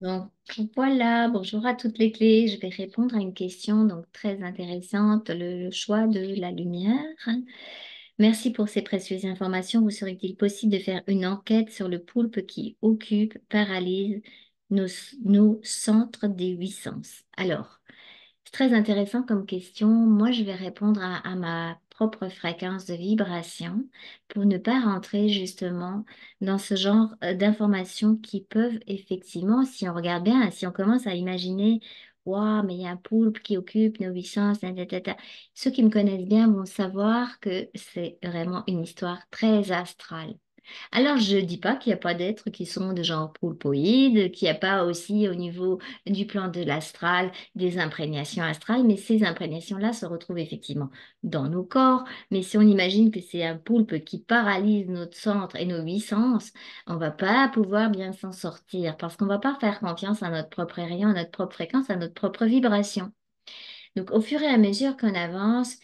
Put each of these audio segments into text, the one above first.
Donc voilà, bonjour à toutes les clés. Je vais répondre à une question donc très intéressante, le choix de la lumière. Merci pour ces précieuses informations. Vous serait-il possible de faire une enquête sur le poulpe qui occupe, paralyse nos, nos centres des huit sens? Alors, c'est très intéressant comme question. Moi, je vais répondre à ma propre fréquence de vibration pour ne pas rentrer justement dans ce genre d'informations qui peuvent effectivement, si on regarde bien, si on commence à imaginer, waouh, mais il y a un poulpe qui occupe nos huit sens, ta, ta, ta, ta. Ceux qui me connaissent bien vont savoir que c'est vraiment une histoire très astrale. Alors, je ne dis pas qu'il n'y a pas d'êtres qui sont de genre poulpoïdes, qu'il n'y a pas aussi au niveau du plan de l'astral des imprégnations astrales, mais ces imprégnations-là se retrouvent effectivement dans nos corps. Mais si on imagine que c'est un poulpe qui paralyse notre centre et nos huit sens, on ne va pas pouvoir bien s'en sortir parce qu'on ne va pas faire confiance à notre propre rayon, à notre propre fréquence, à notre propre vibration. Donc, au fur et à mesure qu'on avance,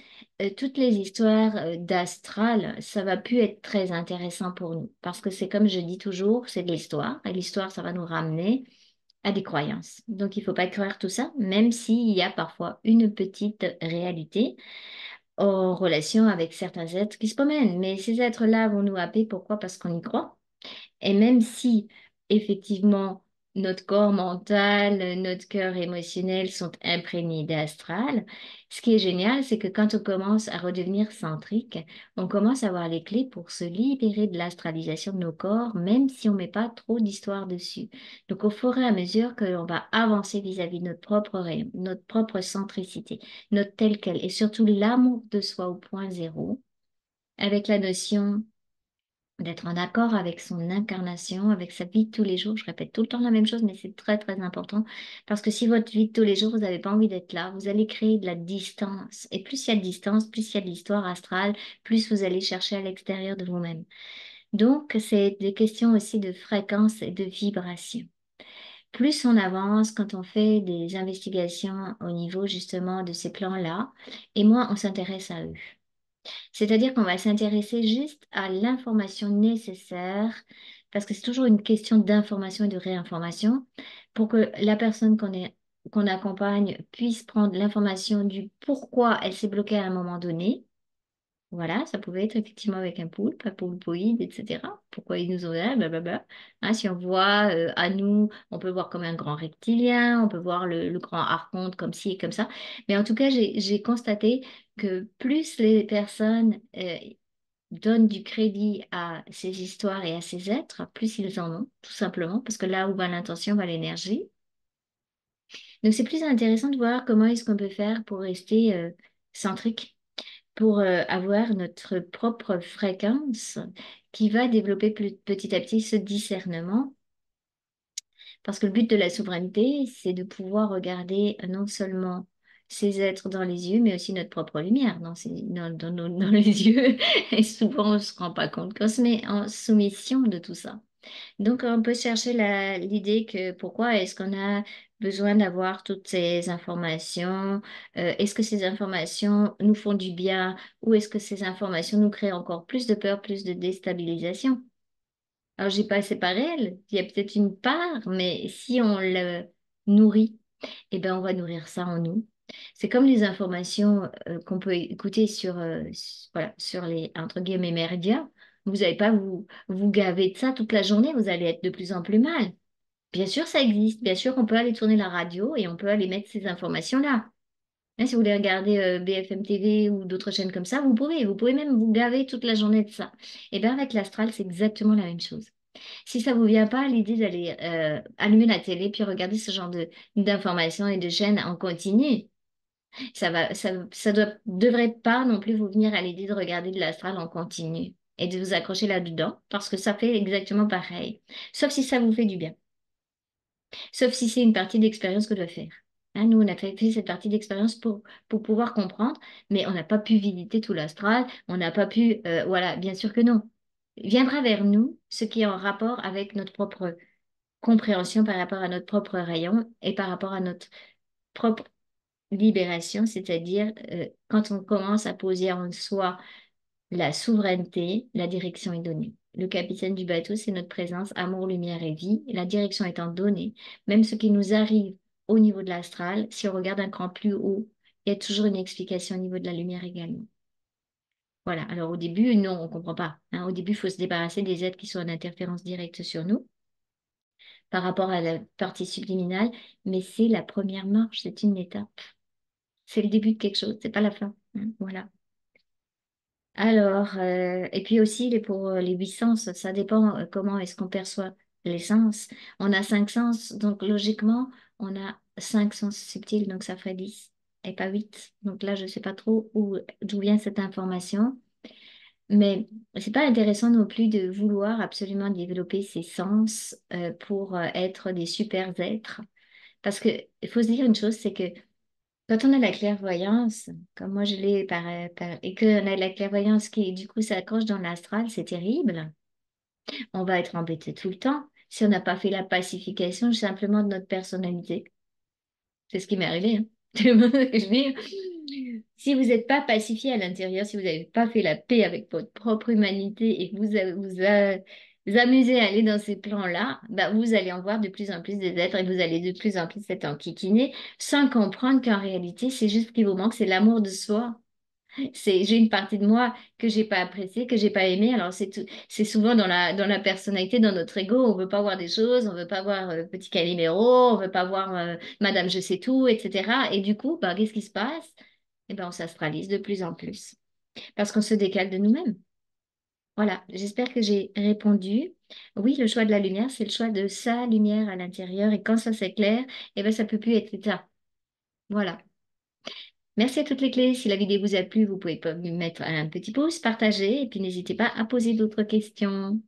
toutes les histoires d'astral, ça va plus être très intéressant pour nous. Parce que c'est comme je dis toujours, c'est de l'histoire. Et l'histoire, ça va nous ramener à des croyances. Donc, il ne faut pas croire tout ça, même s'il y a parfois une petite réalité en relation avec certains êtres qui se promènent. Mais ces êtres-là vont nous happer. Pourquoi? Parce qu'on y croit. Et même si effectivement notre corps mental, notre cœur émotionnel sont imprégnés d'astral, ce qui est génial, c'est que quand on commence à redevenir centrique, on commence à avoir les clés pour se libérer de l'astralisation de nos corps, même si on ne met pas trop d'histoire dessus. Donc au fur et à mesure que l'on va avancer vis-à-vis de notre propre rayon, notre propre centricité, notre tel quel, et surtout l'amour de soi au point zéro, avec la notion d'être en accord avec son incarnation, avec sa vie de tous les jours. Je répète tout le temps la même chose, mais c'est très, très important parce que si votre vie de tous les jours, vous n'avez pas envie d'être là, vous allez créer de la distance. Et plus il y a de distance, plus il y a de l'histoire astrale, plus vous allez chercher à l'extérieur de vous-même. Donc, c'est des questions aussi de fréquence et de vibration. Plus on avance quand on fait des investigations au niveau justement de ces plans-là, et moins on s'intéresse à eux. C'est-à-dire qu'on va s'intéresser juste à l'information nécessaire, parce que c'est toujours une question d'information et de réinformation, pour que la personne qu'on accompagne puisse prendre l'information du pourquoi elle s'est bloquée à un moment donné. Voilà, ça pouvait être effectivement avec un poulpoïde, etc. Pourquoi ils nous ont là, blablabla. Hein, si on voit à nous, on peut voir comme un grand reptilien, on peut voir le grand archonte comme ci et comme ça. Mais en tout cas, j'ai constaté que plus les personnes donnent du crédit à ces histoires et à ces êtres, plus ils en ont, tout simplement, parce que là où va l'intention, va l'énergie. Donc c'est plus intéressant de voir comment est-ce qu'on peut faire pour rester centrique pour avoir notre propre fréquence qui va développer petit à petit ce discernement. Parce que le but de la souveraineté, c'est de pouvoir regarder non seulement ces êtres dans les yeux, mais aussi notre propre lumière dans les yeux. Et souvent, on ne se rend pas compte qu'on se met en soumission de tout ça. Donc, on peut chercher l'idée que pourquoi est-ce qu'on a besoin d'avoir toutes ces informations? Est-ce que ces informations nous font du bien ou est-ce que ces informations nous créent encore plus de peur, plus de déstabilisation? Alors, j'ai pas, c'est pas réel. Il y a peut-être une part, mais si on le nourrit, eh ben, on va nourrir ça en nous. C'est comme les informations qu'on peut écouter voilà, sur les, entre guillemets, médias. Vous n'allez pas vous gaver de ça toute la journée, vous allez être de plus en plus mal. Bien sûr, ça existe. Bien sûr, on peut aller tourner la radio et on peut aller mettre ces informations-là. Hein, si vous voulez regarder BFM TV ou d'autres chaînes comme ça, vous pouvez. Vous pouvez même vous gaver toute la journée de ça. Et bien, avec l'astral, c'est exactement la même chose. Si ça vous vient pas, l'idée d'aller allumer la télé puis regarder ce genre d'informations et de chaînes en continu, devrait pas non plus vous venir à l'idée de regarder de l'astral en continu et de vous accrocher là-dedans parce que ça fait exactement pareil. Sauf si ça vous fait du bien. Sauf si c'est une partie d'expérience que doit faire. Hein, nous, on a fait cette partie d'expérience pour pouvoir comprendre, mais on n'a pas pu visiter tout l'astral, on n'a pas pu, voilà, bien sûr que non. Viendra vers nous ce qui est en rapport avec notre propre compréhension par rapport à notre propre rayon et par rapport à notre propre libération, c'est-à-dire quand on commence à poser en soi la souveraineté, la direction est donnée. Le capitaine du bateau, c'est notre présence, amour, lumière et vie. Et la direction étant donnée, même ce qui nous arrive au niveau de l'astral, si on regarde un cran plus haut, il y a toujours une explication au niveau de la lumière également. Voilà. Alors au début, non, on ne comprend pas, hein. Au début, il faut se débarrasser des êtres qui sont en interférence directe sur nous par rapport à la partie subliminale, mais c'est la première marche, c'est une étape. C'est le début de quelque chose, c'est pas la fin, hein. Voilà. Alors, et puis aussi pour les 8 sens, ça dépend comment est-ce qu'on perçoit les sens. On a 5 sens, donc logiquement, on a 5 sens subtils, donc ça ferait 10 et pas 8. Donc là, je ne sais pas trop d'où vient cette information, mais c'est pas intéressant non plus de vouloir absolument développer ces sens pour être des super êtres. Parce que il faut se dire une chose, c'est que quand on a la clairvoyance, comme moi je l'ai et qu'on a la clairvoyance qui du coup s'accroche dans l'astral, c'est terrible. On va être embêté tout le temps si on n'a pas fait la pacification simplement de notre personnalité. C'est ce qui m'est arrivé, hein. C'est le moment que je dis. Si vous n'êtes pas pacifié à l'intérieur, si vous n'avez pas fait la paix avec votre propre humanité et que vous amusez à aller dans ces plans-là, bah, vous allez en voir de plus en plus des êtres et vous allez de plus en plus être enquiquiné sans comprendre qu'en réalité, c'est juste ce qui vous manque, c'est l'amour de soi. J'ai une partie de moi que j'ai pas appréciée, que j'ai pas aimée. Alors c'est souvent dans la personnalité, dans notre ego, on veut pas voir des choses, on veut pas voir petit Calimero, on veut pas voir Madame je sais tout, etc. Et du coup, bah, qu'est-ce qui se passe? Eh ben, on s'astralise de plus en plus parce qu'on se décale de nous-mêmes. Voilà, j'espère que j'ai répondu. Oui, le choix de la lumière, c'est le choix de sa lumière à l'intérieur. Et quand ça s'éclaire, eh ben, ça peut plus être ça. Voilà. Merci à toutes les clés. Si la vidéo vous a plu, vous pouvez mettre un petit pouce, partager et puis n'hésitez pas à poser d'autres questions.